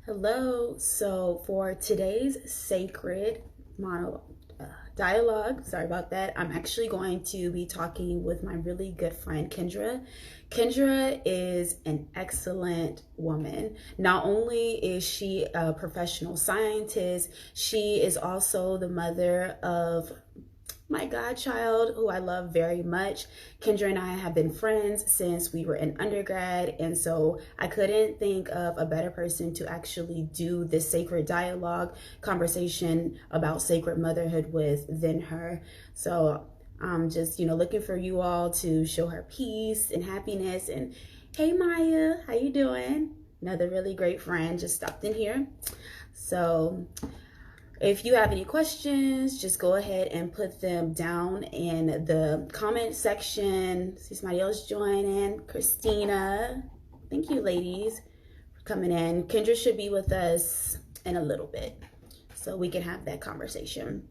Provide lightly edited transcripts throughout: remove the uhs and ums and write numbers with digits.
Hello. So for today's sacred mono dialogue, sorry about that. I'm actually going to be talking with my really good friend Kendra. Kendra is an excellent woman. Not only is she a professional scientist, she is also the mother of my godchild, who I love very much. Kendra and I have been friends since we were in undergrad, and so I couldn't think of a better person to actually do this sacred dialogue conversation about sacred motherhood with than her. So I'm just, looking for you all to show her peace and happiness. And hey, Maya, how you doing? Another really great friend just stopped in here. So if you have any questions, just go ahead and put them down in the comment section. See somebody else joining. Christina. Thank you, ladies, for coming in. Kendra should be with us in a little bit so we can have that conversation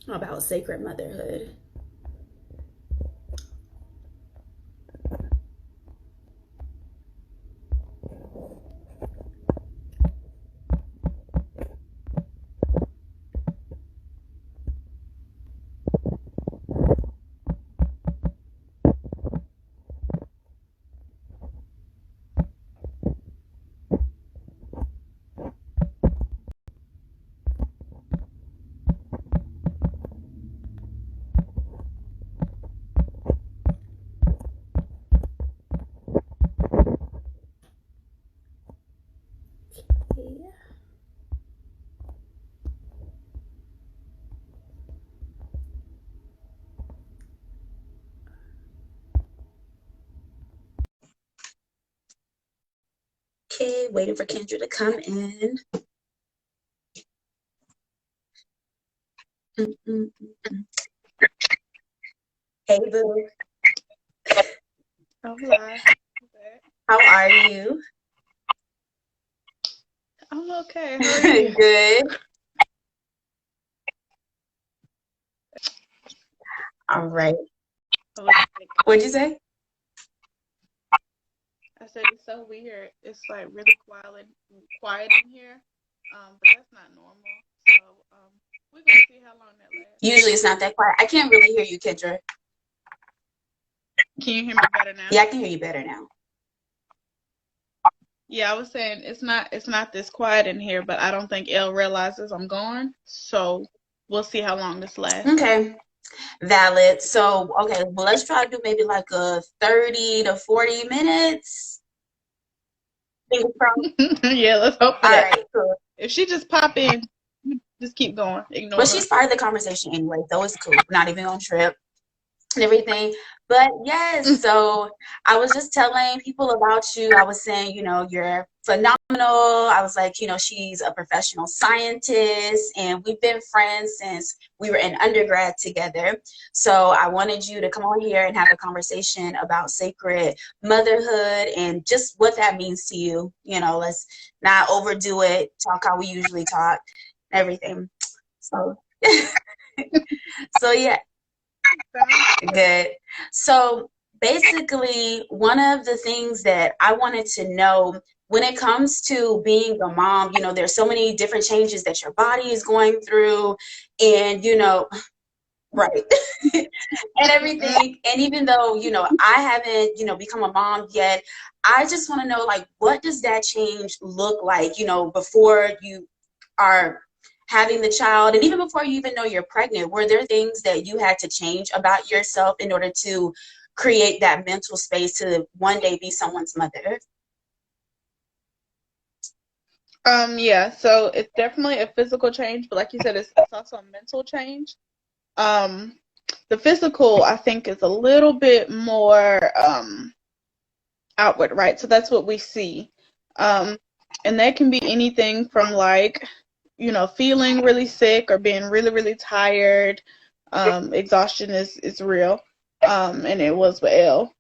about sacred motherhood. Yeah. Okay, waiting for Kendra to come in. Mm-mm-mm. Hey, boo. Oh, lie. How are you? I'm okay. How are you? Good. All right. Oh, it's like, What'd you say? I said it's so weird. It's like really quiet in here. But that's not normal. So we're gonna see how long that lasts. Usually it's not that quiet. I can't really hear you, Kendra. Can you hear me better now? Yeah, I can hear you better now. Yeah, I was saying it's not this quiet in here, but I don't think Elle realizes I'm gone. So we'll see how long this lasts. Okay, valid. So, okay, well, let's try to do maybe like a 30 to 40 minutes. Fingers crossed. Yeah, let's hope for All that. right, cool. If she just pop in, just keep going. Well, Ignore she's her. part of the conversation anyway, so it's cool. We're not even on trip and everything. But yes, so I was just telling people about you. I was saying, you're phenomenal. I was like, she's a professional scientist and we've been friends since we were in undergrad together. So I wanted you to come on here and have a conversation about sacred motherhood and just what that means to you. Let's not overdo it, talk how we usually talk, everything. So, so yeah, Sounds good. good. So basically, one of the things that I wanted to know when it comes to being a mom, there's so many different changes that your body is going through, and right, and everything. And even though, I haven't, become a mom yet, I just want to know, like, what does that change look like, before you are having the child, and even before you even know you're pregnant? Were there things that you had to change about yourself in order to create that mental space to one day be someone's mother? Yeah, so it's definitely a physical change, but like you said, it's also a mental change. Um, the physical, I think, is a little bit more outward, right? So that's what we see. Um, and that can be anything from like, feeling really sick or being really, really tired. Exhaustion is real. And it was with Elle.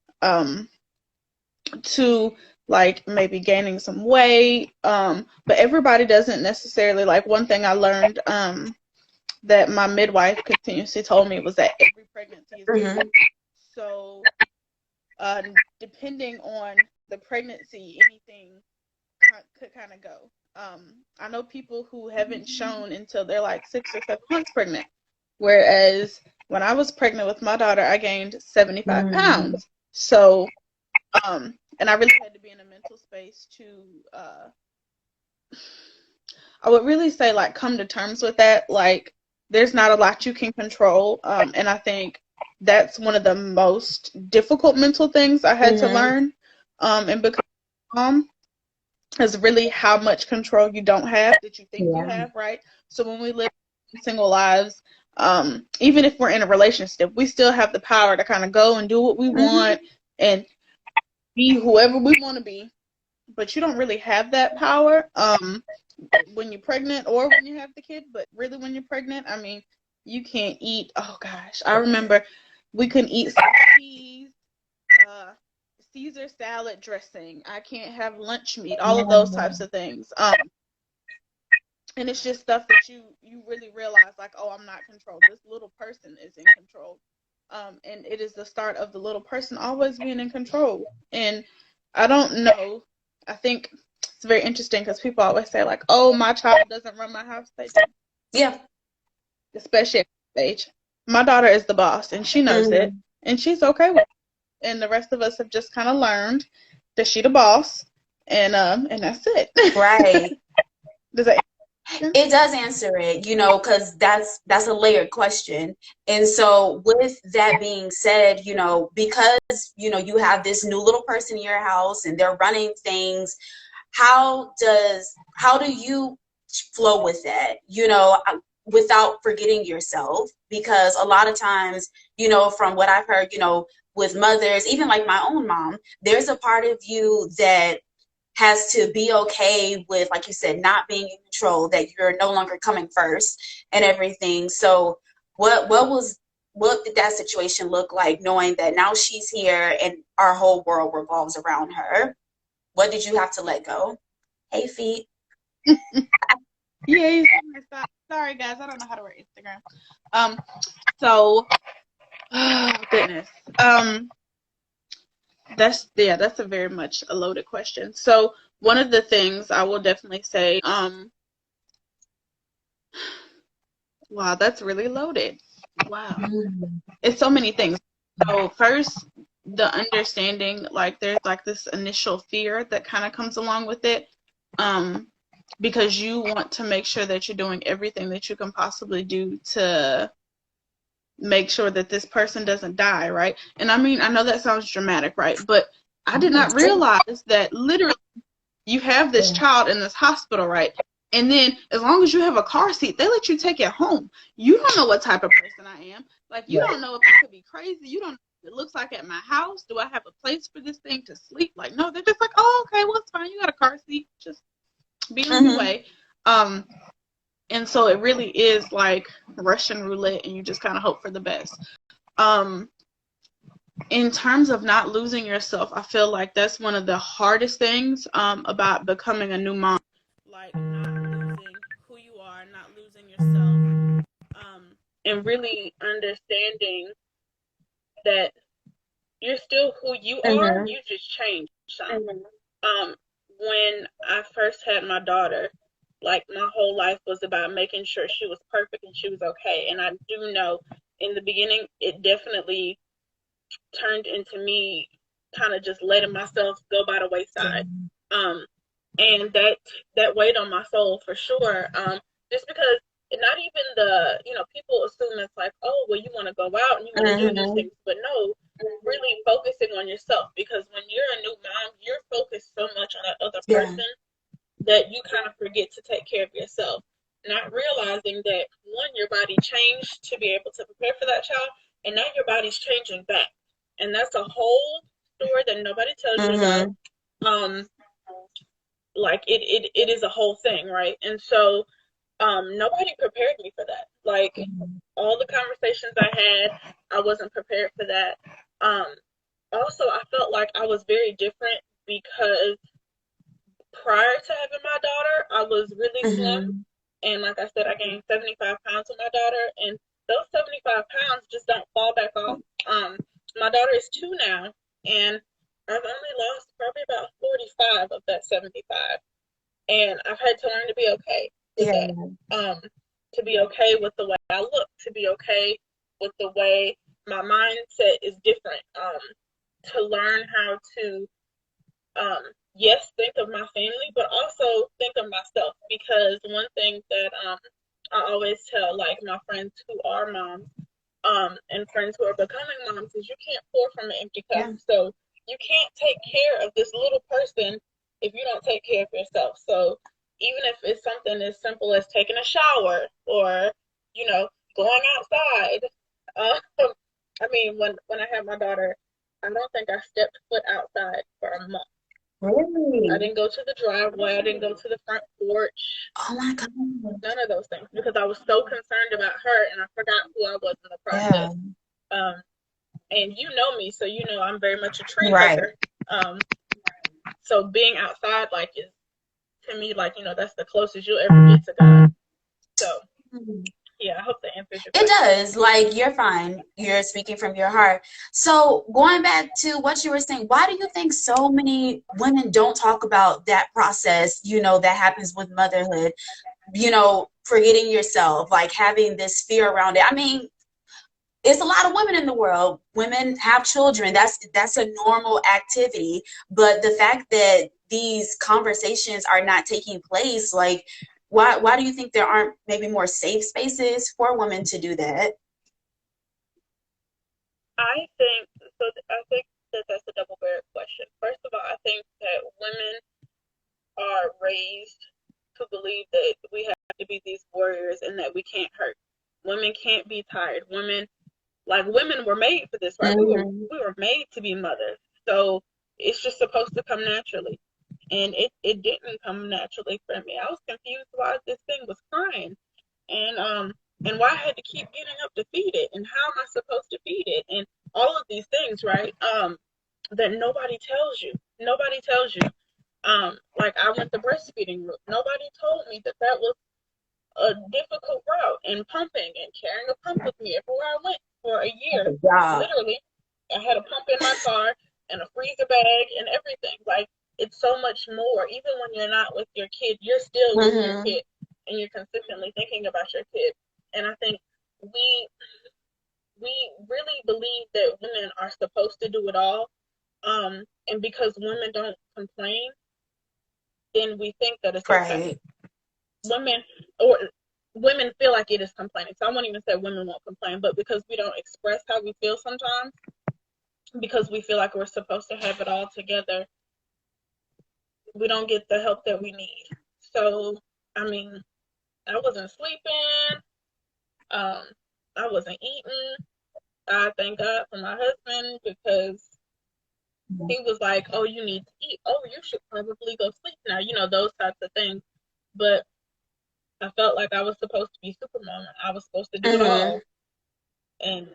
To like maybe gaining some weight. But everybody doesn't necessarily, like, one thing I learned that my midwife continuously told me was that every pregnancy is Mm-hmm. different. So uh, depending on the pregnancy, anything could kind of go. I know people who haven't shown until they're like 6 or 7 months pregnant. Whereas when I was pregnant with my daughter, I gained 75 pounds. So, and I really had to be in a mental space to, I would really say, like, come to terms with that. Like, there's not a lot you can control. And I think that's one of the most difficult mental things I had to learn. And become a mom is really how much control you don't have that you think you have, right? So when we live single lives, even if we're in a relationship, we still have the power to kind of go and do what we want and be whoever we want to be. But you don't really have that power when you're pregnant or when you have the kid. But really, when you're pregnant, I mean, you can't eat. Oh gosh, I remember we couldn't eat cheese, Caesar salad dressing. I can't have lunch meat. All of those types of things. And it's just stuff that you really realize, like, oh, I'm not controlled. This little person is in control. And it is the start of the little person always being in control. And I don't know. I think it's very interesting because people always say, like, oh, my child doesn't run my house. They do. Yeah. Especially at this age. My daughter is the boss, and she knows it, and she's okay with it. And the rest of us have just kind of learned that she's the boss, and that's it. Right. Does that? It does answer it, you know, because that's a layered question. And so with that being said, you know, because, you know, you have this new little person in your house and they're running things, how do you flow with that, you know, without forgetting yourself? Because a lot of times, you know, from what I've heard, you know, with mothers, even like my own mom, there's a part of you that has to be okay with, like you said, not being in control, that you're no longer coming first and everything. So what did that situation look like, knowing that now she's here and our whole world revolves around her? What did you have to let go? Hey, feet. Yeah, sorry guys, I don't know how to write Instagram. So, oh goodness. That's a very much a loaded question. So one of the things I will definitely say, wow, that's really loaded. Wow. It's so many things. So first, the understanding, like, there's like this initial fear that kind of comes along with it. Because you want to make sure that you're doing everything that you can possibly do to make sure that this person doesn't die, right? And I mean, I know that sounds dramatic, right? But I did not realize that literally you have this child in this hospital, right? And then as long as you have a car seat, they let you take it home. You don't know what type of person I am. Like, you don't know if I could be crazy. You don't know what it looks like at my house. Do I have a place for this thing to sleep? Like, no, they're just like, oh, okay, well, it's fine. You got a car seat. Just be on your way. And so it really is like Russian roulette, and you just kind of hope for the best. In terms of not losing yourself, I feel like that's one of the hardest things about becoming a new mom. Like, not losing who you are, not losing yourself, and really understanding that you're still who you are. You just changed something. When I first had my daughter, like, my whole life was about making sure she was perfect and she was okay. And I do know in the beginning, it definitely turned into me kind of just letting myself go by the wayside. And that weighed on my soul for sure. Just because, not even people assume it's like, oh, well, you want to go out and you want to do these things, but no, really focusing on yourself, because when you're a new mom, you're focused so much on that other person that you kind of forget to take care of yourself, not realizing that, one, your body changed to be able to prepare for that child, and now your body's changing back. And that's a whole story that nobody tells you about. Like, it is a whole thing, right? And so nobody prepared me for that. Like, all the conversations I had, I wasn't prepared for that. Also, I felt like I was very different because prior to having my daughter, I was really slim. And like I said, I gained 75 pounds with my daughter, and those 75 pounds just don't fall back off. My daughter is 2 now, and I've only lost probably about 45 of that 75. And I've had to learn to be okay with that. To be okay with the way I look, to be okay with the way my mindset is different. To learn how to, yes, think of my family, but also think of myself. Because one thing that I always tell, like, my friends who are moms, and friends who are becoming moms, is you can't pour from an empty cup. Yeah. So you can't take care of this little person if you don't take care of yourself. So even if it's something as simple as taking a shower or, you know, going outside. I mean, when I had my daughter, I don't think I stepped foot outside for a month. Really? I didn't go to the driveway. I didn't go to the front porch. Oh my God. None of those things, because I was so concerned about her and I forgot who I was in the process. Yeah. And you know me, so you know I'm very much a tree hugger. So being outside, like, is to me, like, you know, that's the closest you'll ever get to God. So yeah, I hope that answers your question. It does. Like, you're fine. You're speaking from your heart. So going back to what you were saying, why do you think so many women don't talk about that process, you know, that happens with motherhood, you know, forgetting yourself, like having this fear around it? I mean, it's a lot of women in the world. Women have children. That's a normal activity. But the fact that these conversations are not taking place, like, why do you think there aren't maybe more safe spaces for women to do that? I think that that's a double-barrel question. First of all, I think that women are raised to believe that we have to be these warriors and that we can't hurt. Women can't be tired. Women were made for this, right? We were made to be mothers. So it's just supposed to come naturally. And it didn't come naturally for me. I was confused why this thing was crying. And why I had to keep getting up to feed it, and how am I supposed to feed it, and all of these things, right? That nobody tells you. Nobody tells you. Like, I went the breastfeeding route. Nobody told me that was a difficult route, and pumping and carrying a pump with me everywhere I went for a year. Literally, I had a pump in my car and a freezer bag and everything. Like, it's so much more. Even when you're not with your kid, you're still with your kid, and you're consistently thinking about your kid. And I think we really believe that women are supposed to do it all. And because women don't complain, then we think that it's okay. Women feel like it is complaining. So I won't even say women won't complain, but because we don't express how we feel sometimes, because we feel like we're supposed to have it all together, we don't get the help that we need. So, I mean, I wasn't sleeping. I wasn't eating. I thank God for my husband, because he was like, oh, you need to eat. Oh, you should probably go sleep now. You know, those types of things. But I felt like I was supposed to be Superman. I was supposed to do it all. And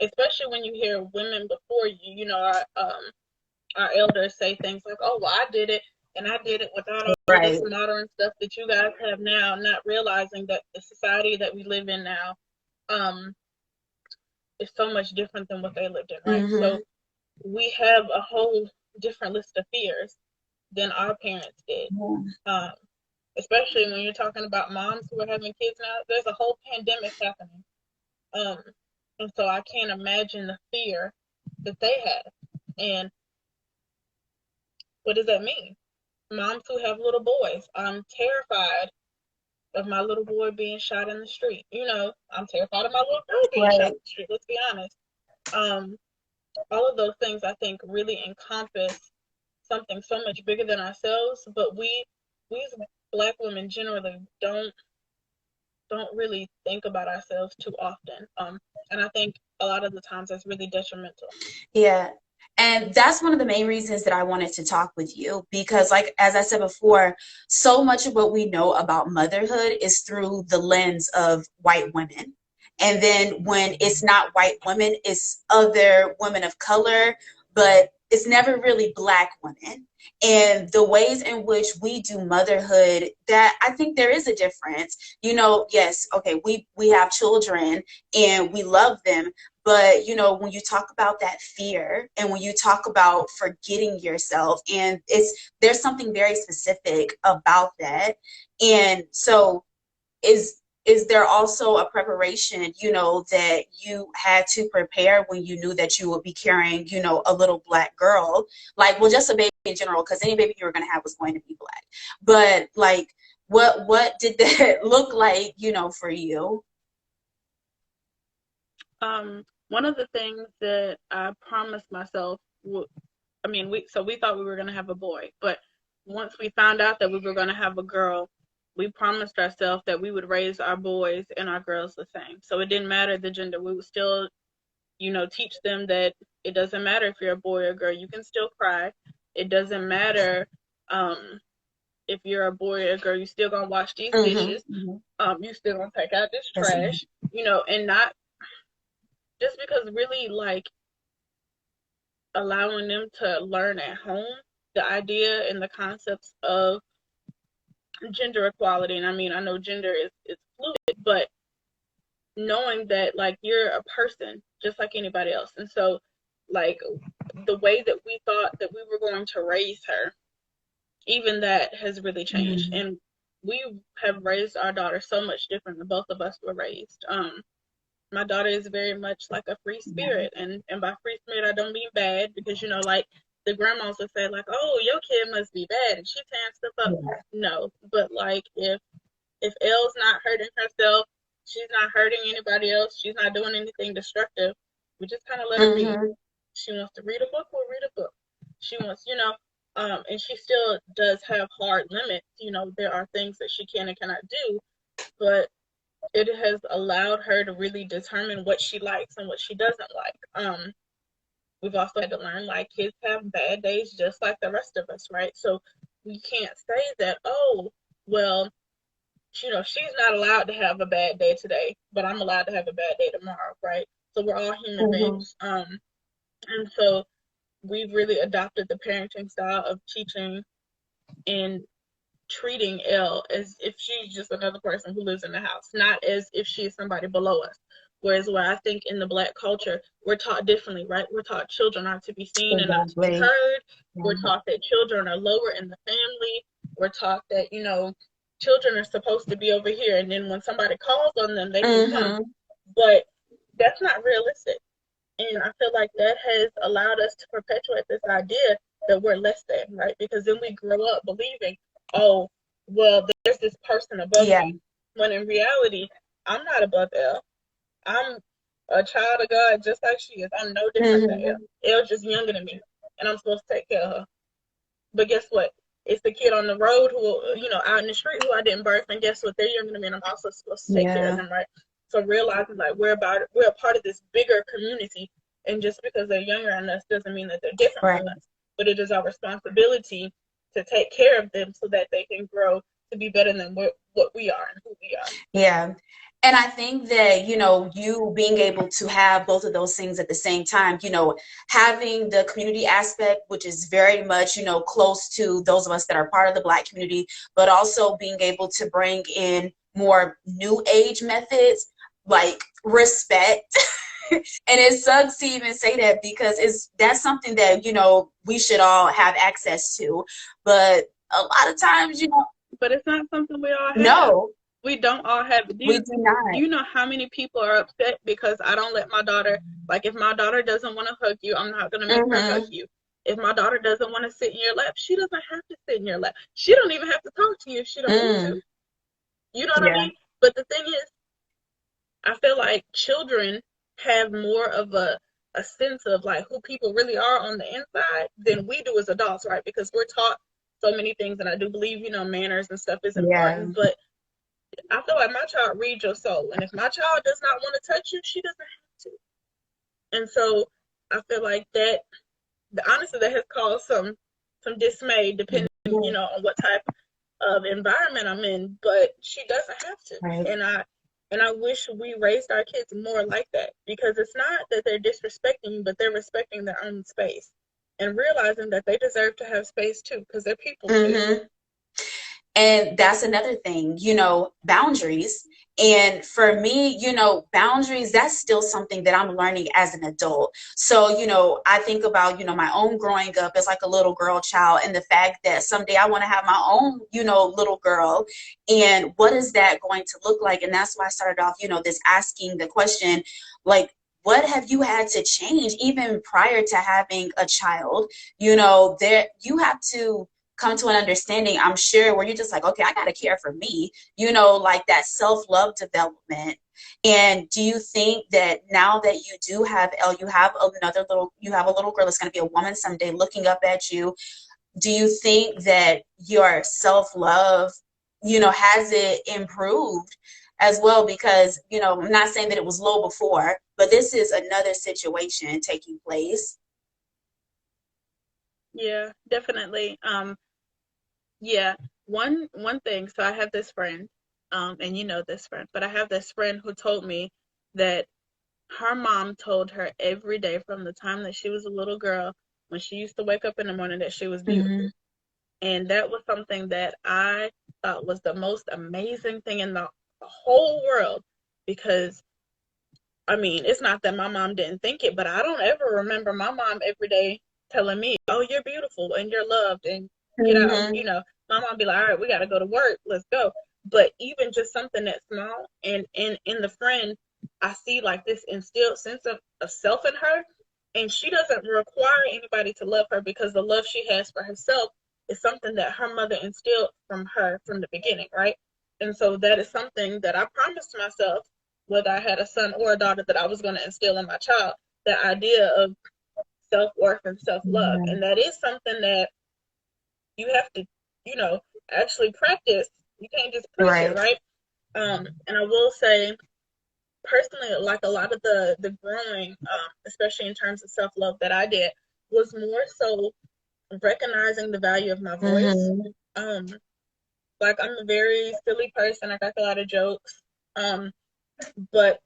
especially when you hear women before you, you know, our elders say things like, oh, well, I did it, and I did it without all this modern stuff that you guys have now, not realizing that the society that we live in now is so much different than what they lived in, right? So we have a whole different list of fears than our parents did. Especially when you're talking about moms who are having kids now. There's a whole pandemic happening. And so I can't imagine the fear that they have. And what does that mean? Moms who have little boys. I'm terrified of my little boy being shot in the street. You know, I'm terrified of my little girl being shot in the street. Let's be honest. All of those things, I think, really encompass something so much bigger than ourselves. But we as Black women generally don't really think about ourselves too often. And I think a lot of the times that's really detrimental. Yeah. And that's one of the main reasons that I wanted to talk with you, because, like, as I said before, so much of what we know about motherhood is through the lens of white women. And then when it's not white women, it's other women of color, but it's never really Black women. And the ways in which we do motherhood, that I think there is a difference. You know, yes, okay, we have children and we love them, but you know, when you talk about that fear and when you talk about forgetting yourself, and there's something very specific about that. And so is there also a preparation, you know, that you had to prepare when you knew that you would be carrying, you know, a little Black girl? Like, well, just a baby in general, because any baby you were going to have was going to be Black. But like, what did that look like, you know, for you? One of the things that I promised myself, we thought we were going to have a boy, but once we found out that we were going to have a girl, we promised ourselves that we would raise our boys and our girls the same. So it didn't matter the gender. We would still, you know, teach them that it doesn't matter if you're a boy or a girl. You can still cry. It doesn't matter if you're a boy or a girl. You still gonna wash these dishes. You still gonna take out this trash. You know, and not just because really like allowing them to learn at home the idea and the concepts of gender equality. And I mean, I know gender is fluid, but knowing that like you're a person just like anybody else. And so like the way that we thought that we were going to raise her, even that has really changed. And we have raised our daughter so much different than both of us were raised. My daughter is very much like a free spirit, and by free spirit I don't mean bad, because you know, like the grandmas would say like, oh, your kid must be bad and she tearing stuff up. No, but like if Elle's not hurting herself, she's not hurting anybody else, she's not doing anything destructive, we just kind of let her be. She wants to read a book, we'll read a book. She wants, you know, and she still does have hard limits. You know, there are things that she can and cannot do, but it has allowed her to really determine what she likes and what she doesn't like. We've also had to learn like kids have bad days just like the rest of us, right? So we can't say that, oh, well, you know, she's not allowed to have a bad day today, but I'm allowed to have a bad day tomorrow, right? So we're all human beings. And so we've really adopted the parenting style of teaching and treating Elle as if she's just another person who lives in the house, not as if she's somebody below us. Whereas where I think in the Black culture, we're taught differently, right? We're taught children are to be seen and not to be heard. We're taught that children are lower in the family. We're taught that, you know, children are supposed to be over here, and then when somebody calls on them, they can come. But that's not realistic. And I feel like that has allowed us to perpetuate this idea that we're less than, right? Because then we grow up believing, oh, well, there's this person above me. When in reality, I'm not above Elle. I'm a child of God just like she is. I'm no different than Elle. Elle's just younger than me, and I'm supposed to take care of her. But guess what? It's the kid on the road who, you know, out in the street who I didn't birth, and guess what? They're younger than me, and I'm also supposed to take care of them, right? So realizing like we're a part of this bigger community, and just because they're younger than us doesn't mean that they're different from us. But it is our responsibility to take care of them so that they can grow to be better than what we are and who we are. Yeah. And I think that, you know, you being able to have both of those things at the same time, you know, having the community aspect, which is very much, you know, close to those of us that are part of the Black community, but also being able to bring in more new age methods like respect. And it sucks to even say that because that's something that, you know, we should all have access to. But a lot of times, you know. But it's not something we all have. No. We don't all have it. We do not. Do you know how many people are upset because I don't let my daughter, like if my daughter doesn't want to hug you, I'm not going to make her hug you. If my daughter doesn't want to sit in your lap, she doesn't have to sit in your lap. She don't even have to talk to you if she don't want to. You know what I mean? But the thing is, I feel like children have more of a sense of like who people really are on the inside than we do as adults, right? Because we're taught so many things, and I do believe, you know, manners and stuff is important, but I feel like my child reads your soul, and if my child does not want to touch you, she doesn't have to. And so I feel like that, honestly, that has caused some dismay, depending, you know, on what type of environment I'm in. But she doesn't have to, and I wish we raised our kids more like that, because it's not that they're disrespecting you, but they're respecting their own space. and realizing that they deserve to have space too, because they're people too. And that's another thing, you know, boundaries. And for me, you know, boundaries, that's still something that I'm learning as an adult. So, you know, I think about, you know, my own growing up as like a little girl child, and the fact that someday I want to have my own, you know, little girl. And what is that going to look like? And that's why I started off, you know, this asking the question, like, what have you had to change even prior to having a child? You know, there you have to come to an understanding, I'm sure, where you're just like, okay, I got to care for me, you know, like that self-love development. And do you think that now that you do have you have you have a little girl that's going to be a woman someday looking up at you, do you think that your self-love, you know, has it improved as well? Because, you know, I'm not saying that it was low before, but this is another situation taking place. Yeah, definitely. Yeah, one thing. So I have this friend, and you know this friend, but I have this friend who told me that her mom told her every day from the time that she was a little girl, when she used to wake up in the morning, that she was beautiful. And that was something that I thought was the most amazing thing in the whole world, because I mean, it's not that my mom didn't think it, but I don't ever remember my mom every day telling me, "Oh, you're beautiful and you're loved and get out." You know, my mom be like, "All right, we got to go to work. Let's go." But even just something that small, and in the friend, I see like this instilled sense of self in her, and she doesn't require anybody to love her, because the love she has for herself is something that her mother instilled from her from the beginning, right? And so that is something that I promised myself, whether I had a son or a daughter, that I was going to instill in my child, the idea of self-worth and self-love. And that is something that you have to, you know, actually practice. You can't just preach it, right? And I will say, personally, like a lot of the growing, especially in terms of self-love that I did, was more so recognizing the value of my voice. Like, I'm a very silly person. I got a lot of jokes. But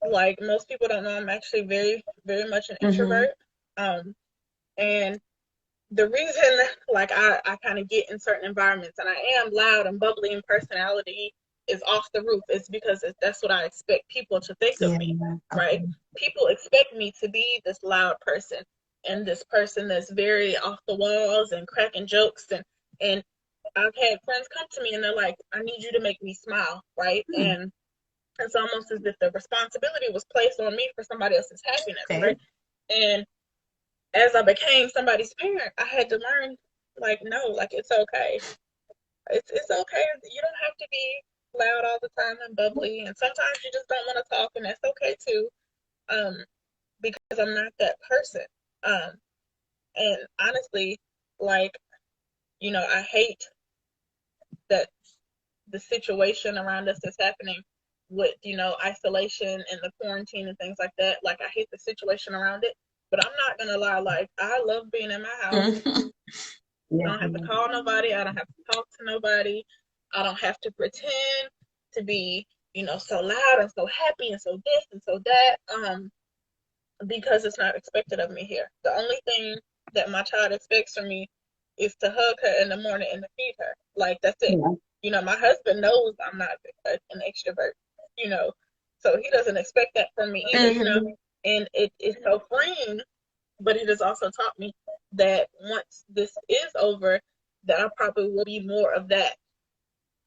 like most people don't know, I'm actually very, very much an introvert. And the reason, like, I kind of get in certain environments and I am loud and bubbly and personality is off the roof, is because that's what I expect people to think of me, right? People expect me to be this loud person and this person that's very off the walls and cracking jokes. And I've had friends come to me and they're like, I need you to make me smile, right? And it's almost as if the responsibility was placed on me for somebody else's happiness, right? And as I became somebody's parent, I had to learn, like, no, like, it's okay. It's okay. You don't have to be loud all the time and bubbly, and sometimes you just don't want to talk, and that's okay too. Because I'm not that person. And honestly, like, you know, I hate that the situation around us is happening with, you know, isolation and the quarantine and things like that. Like, I hate the situation around it, but I'm not gonna lie, like, I love being in my house. I don't have to call nobody. I don't have to talk to nobody. I don't have to pretend to be, you know, so loud and so happy and so this and so that, because it's not expected of me here. The only thing that my child expects from me is to hug her in the morning and to feed her. Like, that's it. You know, my husband knows I'm not an extrovert, you know, so he doesn't expect that from me either, you know, and it's so freeing, but it has also taught me that once this is over, that I probably will be more of that,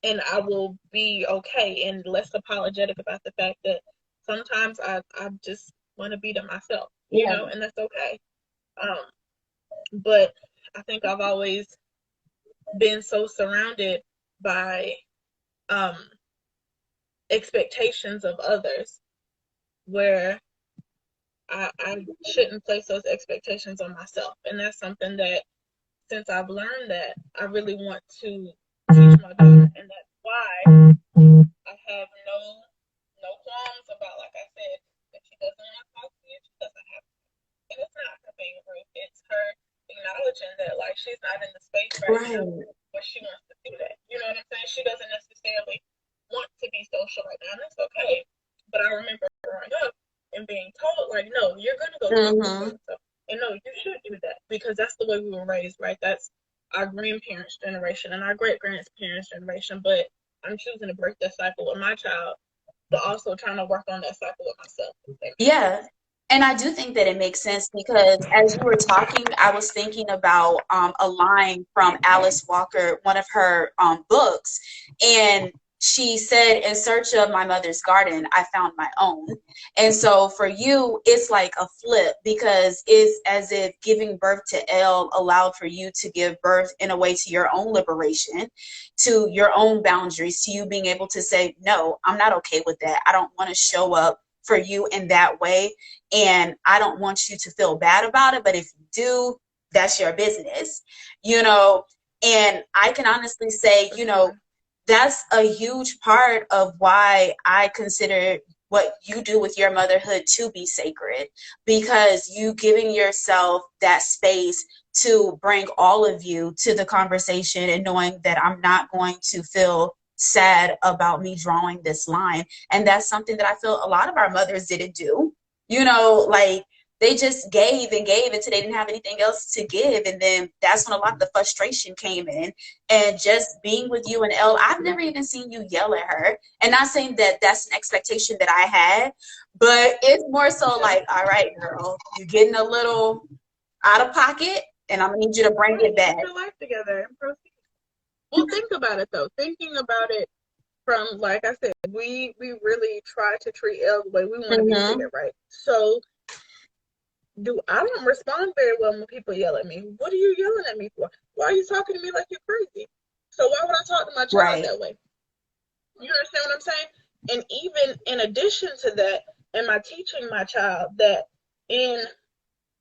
and I will be okay and less apologetic about the fact that sometimes I just want to be to myself, you know, and that's okay. But I think I've always been so surrounded by expectations of others, where I shouldn't place those expectations on myself. And that's something that, since I've learned that, I really want to teach my daughter. And that's why I have no qualms about, like I said, if she doesn't want to talk to you, she doesn't have to. And it's not her being rude, it's her acknowledging that, like, she's not in the space right now where she wants to do that. You know what I'm saying? She doesn't necessarily want to be social right now, and that's okay. But I remember growing up and being told, like, no, you're gonna go talk to so-and-so. And no, you should do that because that's the way we were raised, right? That's our grandparents' generation and our great-grandparents' generation. But I'm choosing to break that cycle with my child, but also trying to work on that cycle with myself. Yeah. And I do think that it makes sense because as you were talking, I was thinking about a line from Alice Walker, one of her books. And she said, in search of my mother's garden, I found my own. And so for you, it's like a flip because it's as if giving birth to Elle allowed for you to give birth in a way to your own liberation, to your own boundaries, to you being able to say, no, I'm not okay with that. I don't want to show up for you in that way. And I don't want you to feel bad about it. But if you do, that's your business, you know? And I can honestly say, you know, that's a huge part of why I consider what you do with your motherhood to be sacred, because you giving yourself that space to bring all of you to the conversation and knowing that I'm not going to feel sad about me drawing this line. And that's something that I feel a lot of our mothers didn't do, you know, like they just gave and gave until they didn't have anything else to give. And then that's when a lot of the frustration came in. And just being with you and Elle, I've never even seen you yell at her. And not saying that that's an expectation that I had, but it's more so like, all right, girl, you're getting a little out of pocket and I'm gonna need you to bring it back. Get your life together and proceed. Well, think about it though. Thinking about it from, like I said, we really try to treat Elle the way we want to be treated, right? So I don't respond very well when people yell at me. What are you yelling at me for? Why are you talking to me like you're crazy? So why would I talk to my child that way? You understand what I'm saying? And even in addition to that, am I teaching my child that in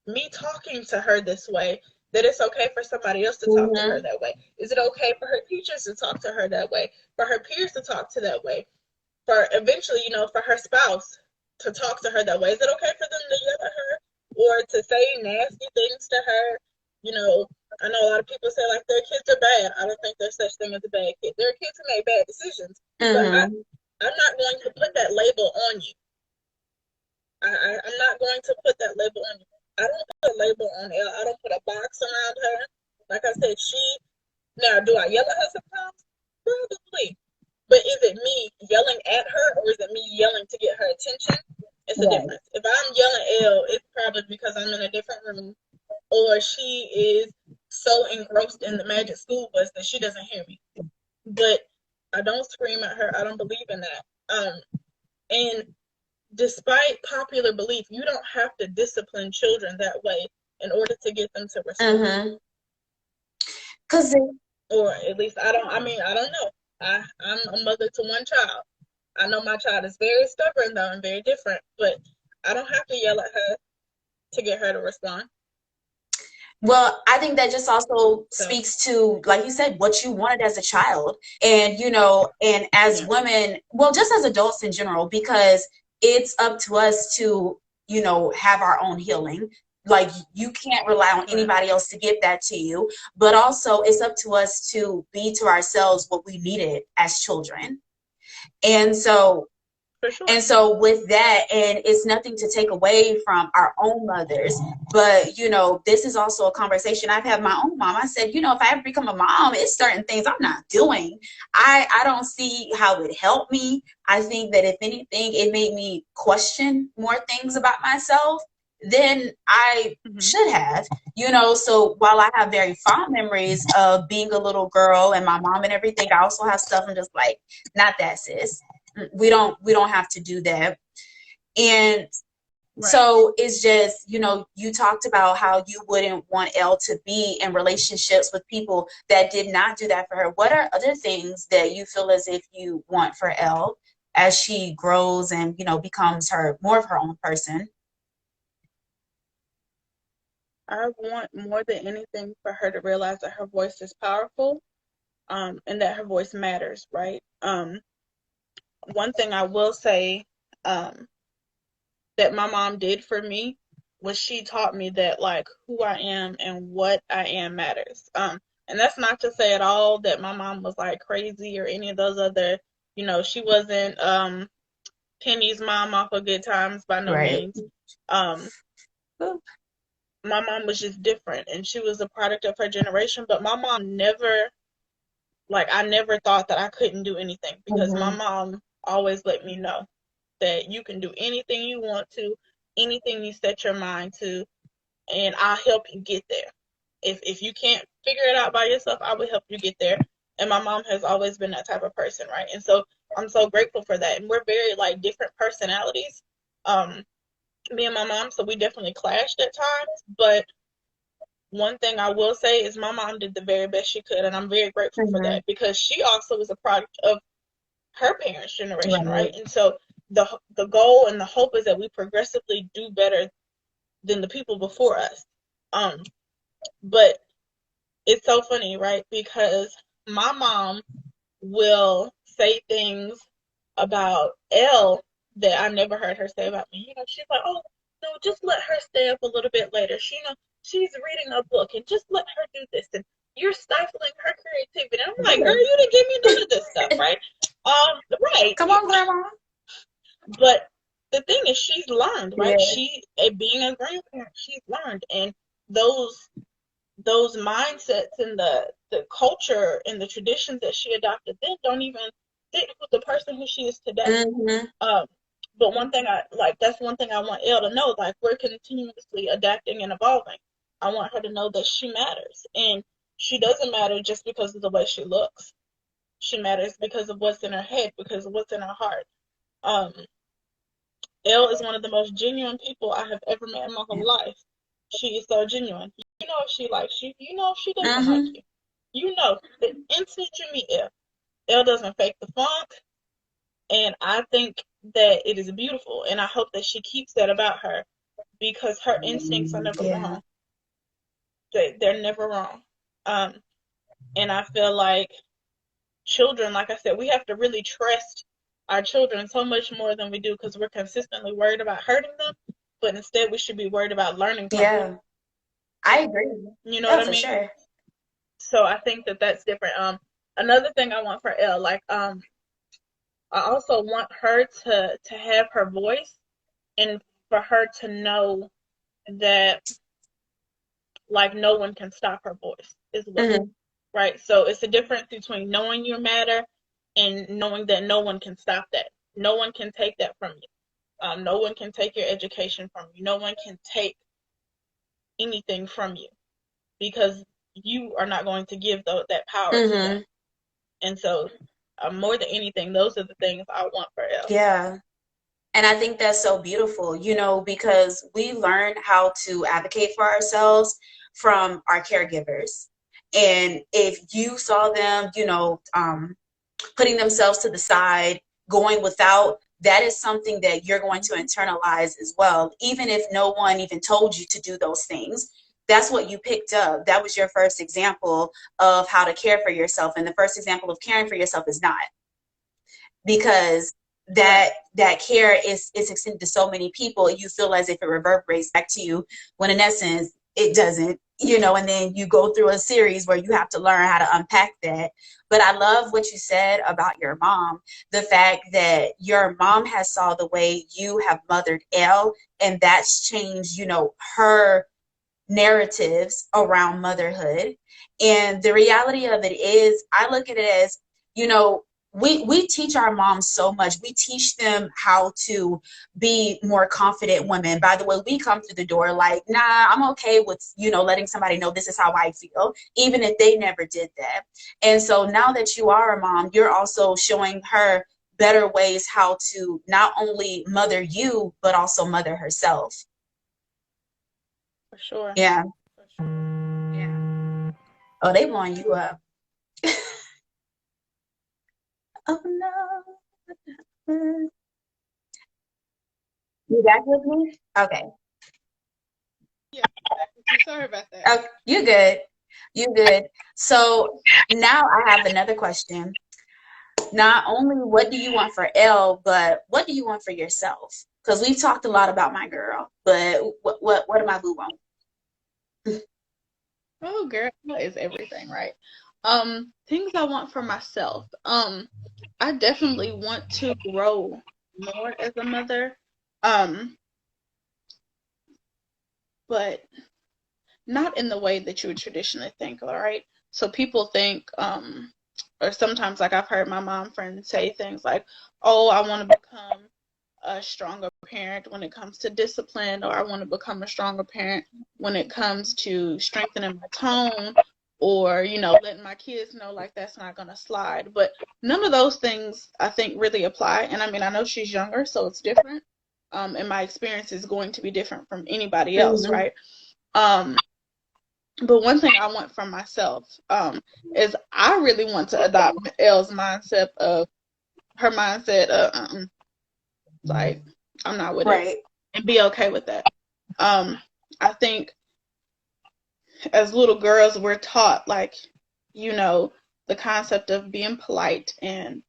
me talking to her this way, that it's okay for somebody else to talk to her that way? Is it okay for her teachers to talk to her that way? For her peers to talk to that way? For eventually, you know, for her spouse to talk to her that way? Is it okay for them to yell at her or to say nasty things to her? You know, I know a lot of people say like their kids are bad. I don't think there's such thing as a bad kid. There are kids who make bad decisions, but I'm not going to put that label on you. I'm not going to put that label on you. I don't put a label on Elle. I don't put a box around her. Like I said, now, do I yell at her sometimes? Probably. But is it me yelling at her or is it me yelling to get her attention? It's a difference. If I'm yelling at Elle, it's probably because I'm in a different room or she is so engrossed in the magic school bus that she doesn't hear me. But I don't scream at her. I don't believe in that. And despite popular belief, you don't have to discipline children that way in order to get them to respond. Or at least I don't know. I'm a mother to one child. I know my child is very stubborn though and very different, but I don't have to yell at her to get her to respond. Well, I think that just also speaks to, like you said, what you wanted as a child. And, you know, and as women, well, just as adults in general, because it's up to us to, you know, have our own healing. Like you can't rely on anybody else to give that to you. But also it's up to us to be to ourselves what we needed as children. And so with that, and it's nothing to take away from our own mothers, but, you know, this is also a conversation I've had with my own mom. I said, you know, if I ever become a mom, it's certain things I'm not doing. I don't see how it helped me. I think that if anything, it made me question more things about myself than I should have, you know. So while I have very fond memories of being a little girl and my mom and everything, I also have stuff I'm just like, not that, sis. We don't have to do that. And so it's just, you know, you talked about how you wouldn't want Elle to be in relationships with people that did not do that for her. What are other things that you feel as if you want for Elle as she grows and, you know, becomes more of her own person? I want more than anything for her to realize that her voice is powerful, and that her voice matters, right? One thing I will say that my mom did for me was she taught me that, like, who I am and what I am matters. And that's not to say at all that my mom was like crazy or any of those other, you know, she wasn't Penny's mom off of Good Times by no means. my mom was just different, and she was a product of her generation. But my mom never, like, I never thought that I couldn't do anything, because my mom always let me know that you can do anything you want to, anything you set your mind to, and I'll help you get there. If you can't figure it out by yourself, I will help you get there. And my mom has always been that type of person, right? And so I'm so grateful for that. And we're very, like, different personalities, me and my mom, so we definitely clashed at times. But one thing I will say is my mom did the very best she could, and I'm very grateful for that, because she also was a product of her parents' generation, right? And so the goal and the hope is that we progressively do better than the people before us. But it's so funny, right? Because my mom will say things about Elle that I never heard her say about me. You know, she's like, "Oh, no, just let her stay up a little bit later. She's reading a book, and just let her do this, and you're stifling her creativity." And I'm like, "Girl, you didn't give me none of this stuff, right?" Right. Come on, Grandma. But the thing is, she's learned, right? She, being a grandparent, she's learned, and those mindsets and the culture and the traditions that she adopted then don't even fit with the person who she is today. But one thing that's one thing I want Elle to know, like, we're continuously adapting and evolving. I want her to know that she matters, and she doesn't matter just because of the way she looks. She matters because of what's in her head, because of what's in her heart. Elle is one of the most genuine people I have ever met in my whole life. She is so genuine. You know if she likes you. You know if she doesn't like you. You know the instant you meet Elle. Elle doesn't fake the funk. And I think that it is beautiful. And I hope that she keeps that about her, because her instincts are never wrong. They're never wrong. And I feel like children, like I said, we have to really trust our children so much more than we do, because we're consistently worried about hurting them. But instead, we should be worried about learning from them. I agree. You know what I mean? Sure. So I think that that's different. Another thing I want for Elle, like, I also want her to have her voice, and for her to know that, like, no one can stop her voice as well. Right? So it's a difference between knowing you matter and knowing that no one can stop that. No one can take that from you. No one can take your education from you. No one can take anything from you, because you are not going to give that power to them. And so, more than anything, those are the things I want for Elle. Yeah. And I think that's so beautiful, you know, because we learn how to advocate for ourselves from our caregivers. And if you saw them, you know, putting themselves to the side, going without, that is something that you're going to internalize as well. Even if no one even told you to do those things, that's what you picked up. That was your first example of how to care for yourself. And the first example of caring for yourself is not, because that care is extended to so many people. You feel as if it reverberates back to you, when in essence it doesn't, you know. And then you go through a series where you have to learn how to unpack that. But I love what you said about your mom, the fact that your mom has saw the way you have mothered Elle, and that's changed, you know, her narratives around motherhood. And the reality of it is, I look at it as, you know, we teach our moms so much. We teach them how to be more confident women. By the way, we come through the door like, nah, I'm okay with, you know, letting somebody know this is how I feel, even if they never did that. And so now that you are a mom, you're also showing her better ways how to not only mother you, but also mother herself. For sure. Yeah. Yeah. Oh, they blowing you up. Oh no. You back with me? Okay. Yeah, sorry about that. Oh, you good. You good. So now I have another question. Not only what do you want for Elle, but what do you want for yourself? Because we've talked a lot about my girl, but what am I boo on? Oh, girl, that is everything, right? Things I want for myself. I definitely want to grow more as a mother. But not in the way that you would traditionally think, all right? So people think, or sometimes, like, I've heard my mom friends say things like, oh, I want to become a stronger parent when it comes to discipline, or I want to become a stronger parent when it comes to strengthening my tone, or, you know, letting my kids know, like, that's not going to slide. But none of those things, I think, really apply. And I mean, I know she's younger, so it's different. And my experience is going to be different from anybody else, right? But one thing I want from myself is I really want to adopt Elle's mindset of her mindset of, like, I'm not with it, and be okay with that. I think as little girls, we're taught, like, you know, the concept of being polite and,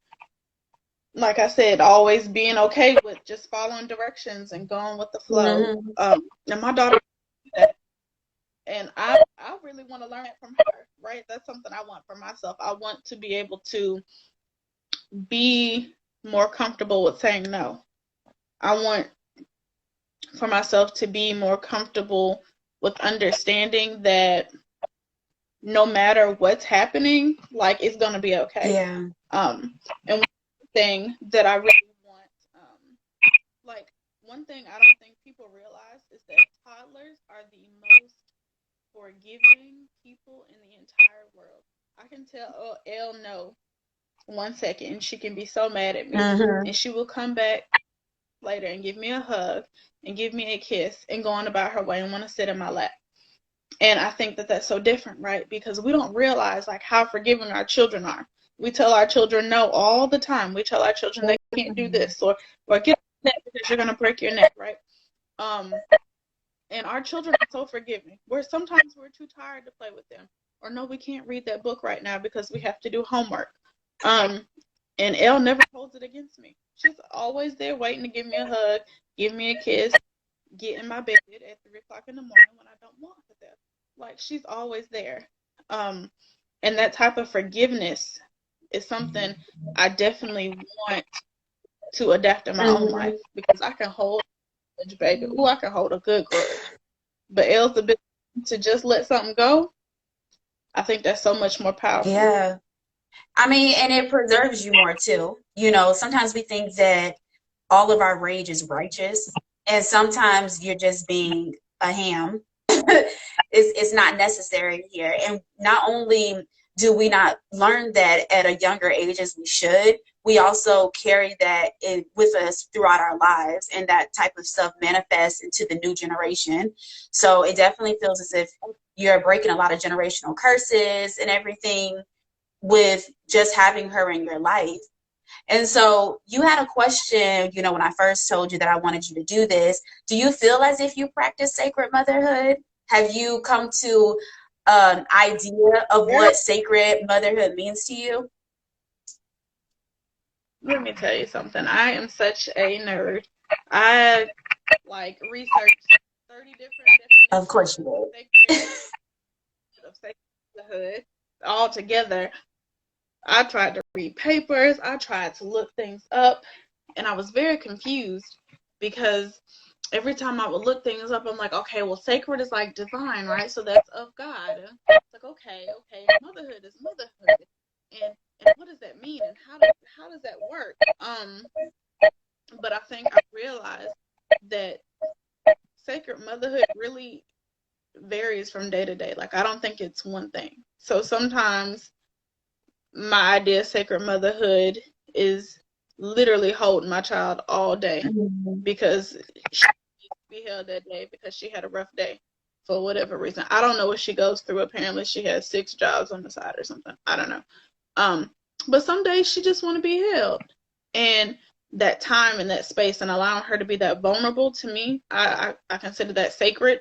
like I said, always being okay with just following directions and going with the flow. And my daughter, and I really want to learn it from her, right? That's something I want for myself. I want to be able to be more comfortable with saying no. I want for myself to be more comfortable with understanding that no matter what's happening, like, it's gonna be okay. And one thing that I really want, like, one thing I don't think people realize is that toddlers are the most forgiving people in the entire world. I can tell Elle no 1 second, and she can be so mad at me, and she will come back later and give me a hug and give me a kiss and go on about her way and want to sit in my lap. And I think that that's so different, right? Because we don't realize, like, how forgiving our children are. We tell our children no all the time. We tell our children they can't do this, or get that because you're gonna break your neck, right? And our children are so forgiving. Sometimes we're too tired to play with them, or no, we can't read that book right now because we have to do homework. And Elle never holds it against me. She's always there waiting to give me a hug, give me a kiss, get in my bed at 3 o'clock in the morning when I don't want her there. Like, she's always there. And that type of forgiveness is something I definitely want to adapt in my own life, because I can hold a grudge, baby. Ooh, I can hold a good grudge. But Elle's ability to just let something go, I think that's so much more powerful. Yeah. I mean, and it preserves you more too. You know, sometimes we think that all of our rage is righteous, and sometimes you're just being a ham. It's not necessary here. And not only do we not learn that at a younger age as we should, we also carry that with us throughout our lives, and that type of stuff manifests into the new generation. So it definitely feels as if you're breaking a lot of generational curses and everything with just having her in your life. And so you had a question, you know, when I first told you that I wanted you to do this. Do you feel as if you practice sacred motherhood? Have you come to an idea of what sacred motherhood means to you? Let me tell you something. I am such a nerd. I, like, researched 30 different definitions Of course you of sacred motherhood all together. I tried to read papers. I tried to look things up, and I was very confused because every time I would look things up, I'm like, okay, well, sacred is like divine, right? So that's of God. It's like, okay, motherhood is motherhood, and what does that mean, and how does that work? But I think I realized that sacred motherhood really varies from day to day. Like, I don't think it's one thing. So sometimes my idea of sacred motherhood is literally holding my child all day because she needs to be held that day because she had a rough day for whatever reason. I don't know what she goes through. Apparently she has 6 jobs on the side or something. I don't know. But some days she just want to be held. And that time and that space and allowing her to be that vulnerable, to me, I consider that sacred.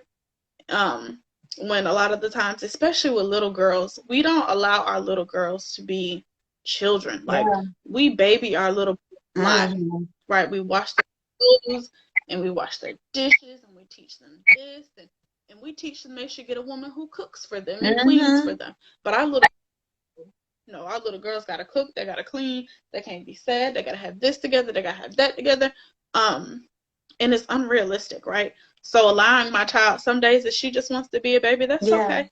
When a lot of the times, especially with little girls, we don't allow our little girls to be children. Like, we baby our little life, right? We wash their clothes and we wash their dishes and we teach them this and we teach them they should get a woman who cooks for them and cleans for them. But our little girls gotta cook, they gotta clean, they can't be sad, they gotta have this together, they gotta have that together. and it's unrealistic, right? So allowing my child, some days if she just wants to be a baby, that's okay.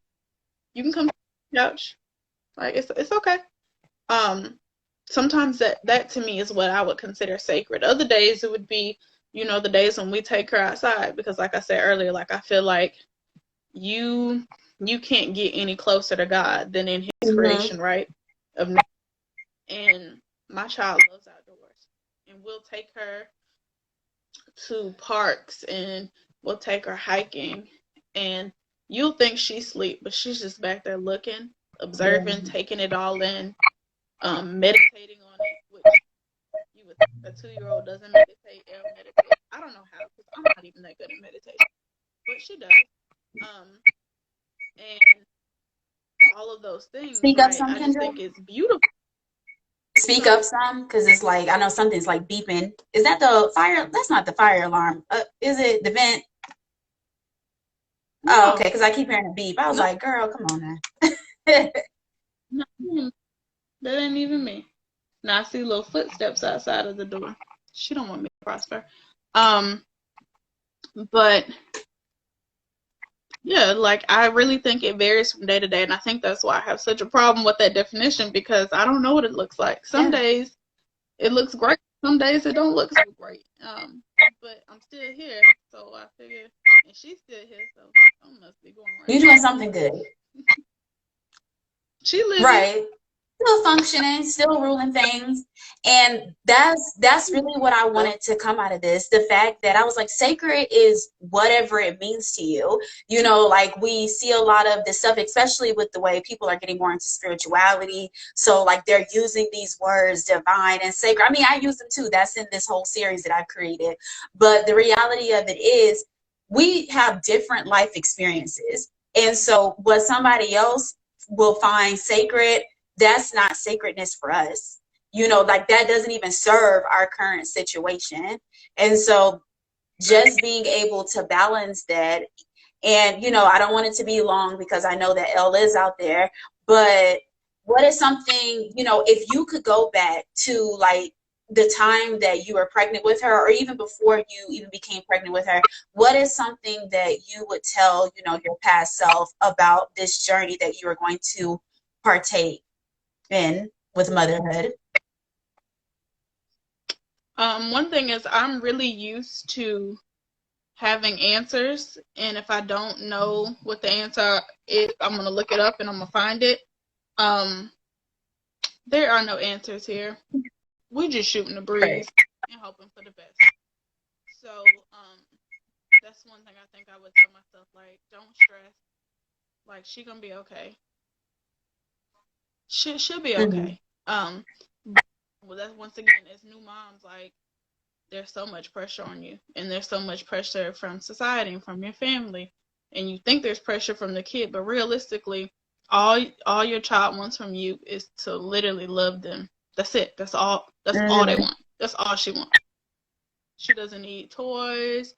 You can come to the couch. Like, it's okay. Sometimes that to me is what I would consider sacred. Other days it would be, the days when we take her outside, because like I said earlier, like I feel like you can't get any closer to God than in his creation, right? And my child loves outdoors, and we'll take her to parks, and we'll take her hiking, and you'll think she's asleep, but she's just back there looking, observing, taking it all in, meditating on it, which you would think a 2-year-old doesn't meditate or meditate. I don't know how, because I'm not even that good at meditation, but she does. And all of those things, Speak up some, I just Kendra. think it's beautiful. Speak up some, because it's like, I know something's like beeping. Is that the fire? That's not the fire alarm. Is it the vent? No. Oh, okay, because I keep hearing a beep. I was like, girl, come on now. No, that ain't even me. Now I see little footsteps outside of the door. She don't want me to prosper. But yeah, like I really think it varies from day to day, and I think that's why I have such a problem with that definition, because I don't know what it looks like. Some days it looks great, some days it don't look so great. But I'm still here, so I figure, and she's still here, so something must be going right. You're doing something good. She living. Right. Still functioning, still ruling things. And that's really what I wanted to come out of this. The fact that I was like, sacred is whatever it means to you. Like we see a lot of this stuff, especially with the way people are getting more into spirituality. So like they're using these words, divine and sacred. I mean, I use them too. That's in this whole series that I've created. But the reality of it is we have different life experiences. And so what somebody else will find sacred, that's not sacredness for us. Like that doesn't even serve our current situation. And so just being able to balance that, and I don't want it to be long because I know that Elle is out there, but what is something, if you could go back to like the time that you were pregnant with her, or even before you even became pregnant with her, what is something that you would tell, your past self about this journey that you are going to partake in with motherhood? One thing is I'm really used to having answers, and if I don't know what the answer is, I'm gonna look it up and I'm gonna find it. There are no answers here. We're just shooting the breeze and hoping for the best. So that's one thing I think I would tell myself, like, don't stress. Like, she gonna be okay. She'll be okay. Well, that's once again, as new moms, like, there's so much pressure on you, and there's so much pressure from society and from your family, and you think there's pressure from the kid, but realistically, all your child wants from you is to literally love them. That's it. That's all they want. That's all she wants. She doesn't need toys.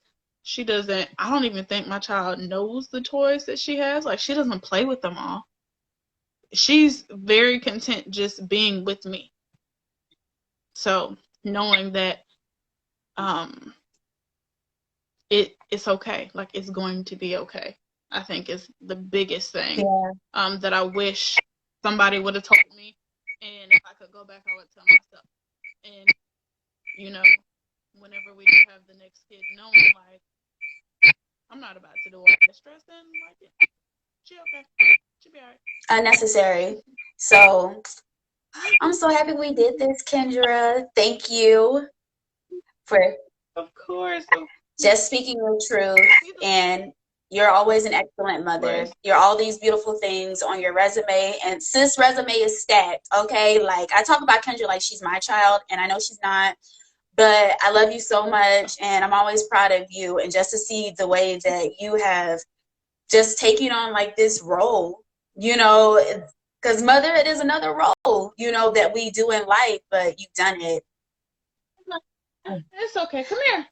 I don't even think my child knows the toys that she has. Like, she doesn't play with them all. She's very content just being with me. So knowing that it's okay, like it's going to be okay, I think is the biggest thing. That I wish somebody would have told me, and if I could go back, I would tell myself. And whenever we do have the next kid, knowing like I'm not about to do all the stress, and like she okay, she'll be alright. Unnecessary. So I'm so happy we did this, Kendra. Thank you for, of course, just speaking your truth. And you're always an excellent mother. You're all these beautiful things on your resume, and sis' resume is stacked. Okay, like I talk about Kendra like she's my child, and I know she's not, but I love you so much, and I'm always proud of you. And just to see the way that you have just taken on like this role, because motherhood is another role, that we do in life, but you've done it. It's okay. Come here.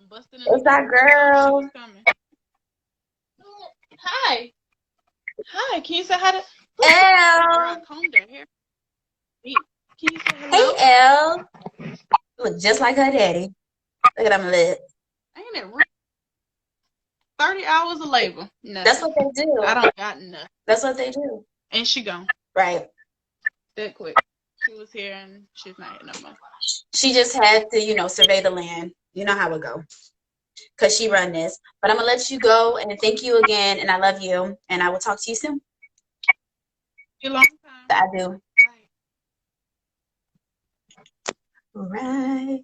What's that, girl? Hi. Hi. Can you say hi to Elle? Combed her hair. Can you say hello? Hey, Elle. Look just like her daddy. Look at them lit. Ain't it real? 30 hours of labor. Nothing. That's what they do. I don't got nothing. That's what they do. And she gone. Right. That quick. She was here and she's not here no more. She just had to, you know, survey the land. You know how it go. Because she run this. But I'm going to let you go. And thank you again. And I love you. And I will talk to you soon. You long time. I do. All right.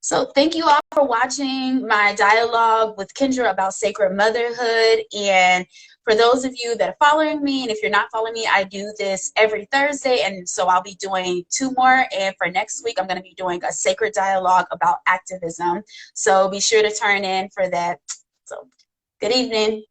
So thank you all for watching my dialogue with Kendra about sacred motherhood. And for those of you that are following me, and if you're not following me, I do this every Thursday. And so I'll be doing 2 more. And for next week, I'm going to be doing a sacred dialogue about activism. So be sure to turn in for that. So good evening.